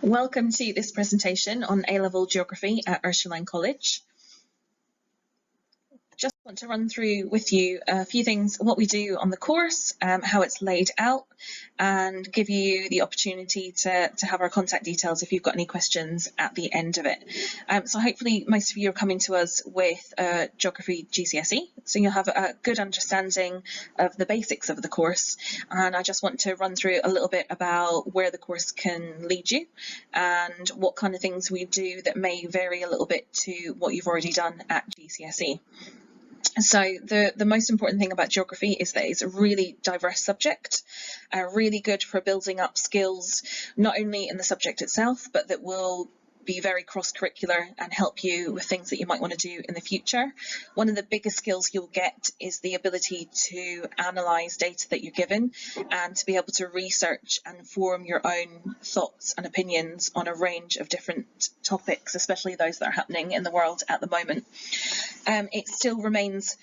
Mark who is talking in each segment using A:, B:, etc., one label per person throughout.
A: Welcome to this presentation on A-Level Geography at Ursuline College. Just want to run through with you a few things, what we do on the course, how it's laid out, and give you the opportunity to have our contact details if you've got any questions at the end of it. So hopefully most of you are coming to us with Geography GCSE, so you'll have a good understanding of the basics of the course, and I just want to run through a little bit about where the course can lead you and what kind of things we do that may vary a little bit to what you've already done at GCSE. So the most important thing about geography is that it's a really diverse subject, really good for building up skills, not only in the subject itself, but that will be very cross-curricular and help you with things that you might want to do in the future. One of the biggest skills you'll get is the ability to analyse data that you're given and to be able to research and form your own thoughts and opinions on a range of different topics, especially those that are happening in the world at the moment. It still remains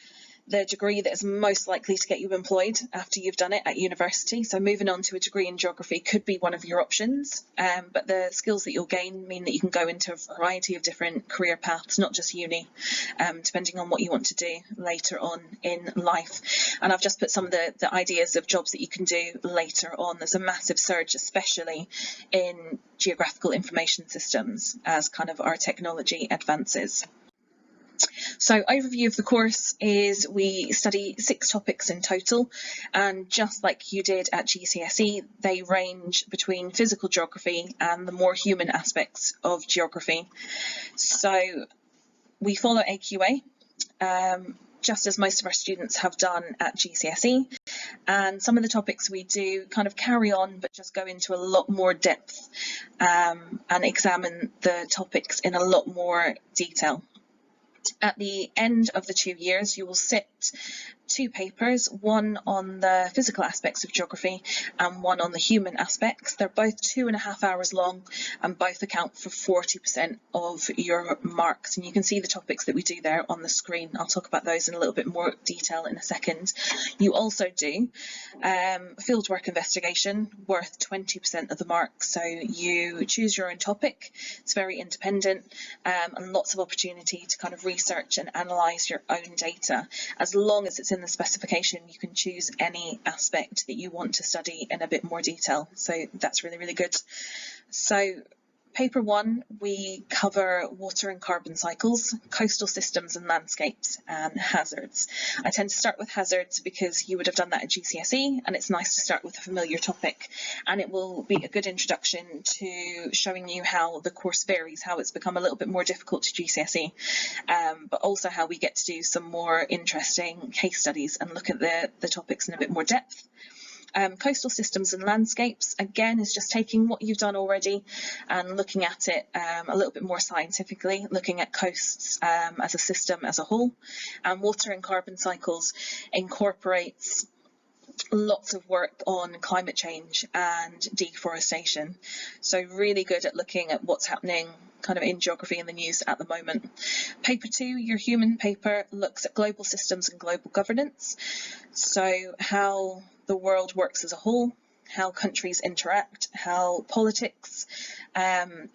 A: the degree that is most likely to get you employed after you've done it at university. So moving on to a degree in geography could be one of your options, but the skills that you'll gain mean that you can go into a variety of different career paths, not just uni, depending on what you want to do later on in life. And I've just put some of the ideas of jobs that you can do later on. There's a massive surge, especially in geographical information systems, as kind of our technology advances. So overview of the course is we study 6 topics in total, and just like you did at GCSE, they range between physical geography and the more human aspects of geography. So we follow AQA, just as most of our students have done at GCSE, and some of the topics we do kind of carry on but just go into a lot more depth and examine the topics in a lot more detail. At the end of the 2 years, you will sit 2 papers, one on the physical aspects of geography and one on the human aspects. They're both 2.5 hours long and both account for 40% of your marks. And you can see the topics that we do there on the screen. I'll talk about those in a little bit more detail in a second. You also do fieldwork investigation, worth 20% of the marks. So you choose your own topic. It's very independent and lots of opportunity to kind of research and analyse your own data. As long as it's in the specification, you can choose any aspect that you want to study in a bit more detail. So that's really, really good. So paper 1, we cover water and carbon cycles, coastal systems and landscapes, and hazards. I tend to start with hazards because you would have done that at GCSE, and it's nice to start with a familiar topic, and it will be a good introduction to showing you how the course varies, how it's become a little bit more difficult to GCSE, but also how we get to do some more interesting case studies and look at the topics in a bit more depth. Coastal systems and landscapes, again, is just taking what you've done already and looking at it a little bit more scientifically, looking at coasts as a system as a whole. And water and carbon cycles incorporates lots of work on climate change and deforestation. So really good at looking at what's happening kind of in geography in the news at the moment. Paper 2, your human paper, looks at global systems and global governance. So how the world works as a whole, how countries interact, how politics and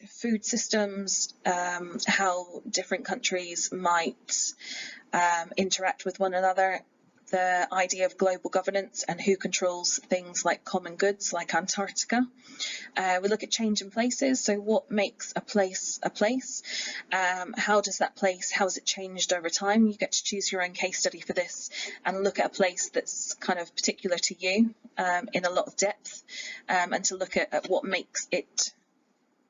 A: food systems, how different countries might interact with one another, the idea of global governance and who controls things like common goods like Antarctica. We look at change in places, so what makes a place a place? How does that place, how has it changed over time? You get to choose your own case study for this and look at a place that's kind of particular to you in a lot of depth, and to look at what makes it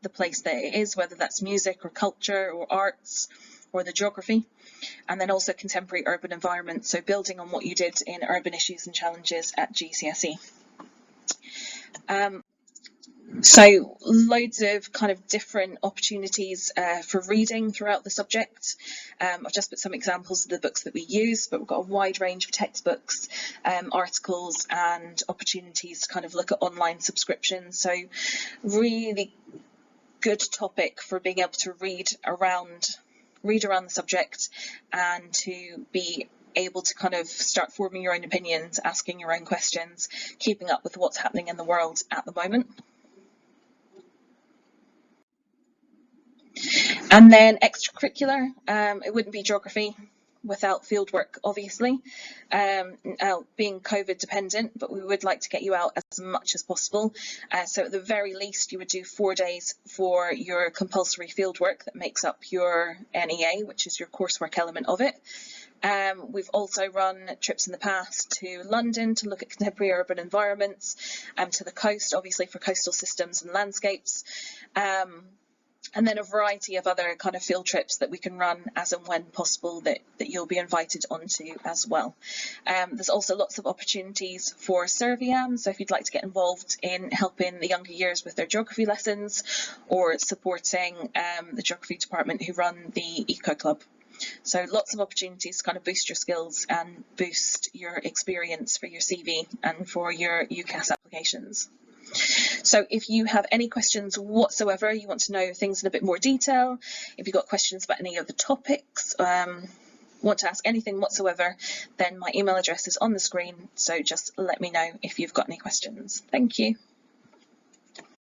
A: the place that it is, whether that's music or culture or arts or the geography. And then also contemporary urban environment, so building on what you did in urban issues and challenges at GCSE. So loads of kind of different opportunities for reading throughout the subject. I've just put some examples of the books that we use, but we've got a wide range of textbooks, articles and opportunities to kind of look at online subscriptions. So really good topic for being able to read around the subject and to be able to kind of start forming your own opinions, asking your own questions, keeping up with what's happening in the world at the moment. And then extracurricular, it wouldn't be geography without fieldwork, obviously, being COVID dependent, but we would like to get you out as much as possible. So at the very least, you would do 4 days for your compulsory fieldwork that makes up your NEA, which is your coursework element of it. We've also run trips in the past to London to look at contemporary urban environments, to the coast, obviously for coastal systems and landscapes. And then a variety of other kind of field trips that we can run as and when possible that you'll be invited onto as well. There's also lots of opportunities for Serviam, so if you'd like to get involved in helping the younger years with their geography lessons or supporting the geography department who run the Eco Club. So lots of opportunities to kind of boost your skills and boost your experience for your CV and for your UCAS applications. So if you have any questions whatsoever, you want to know things in a bit more detail, if you've got questions about any of the topics, want to ask anything whatsoever, then my email address is on the screen, so just let me know if you've got any questions. Thank you.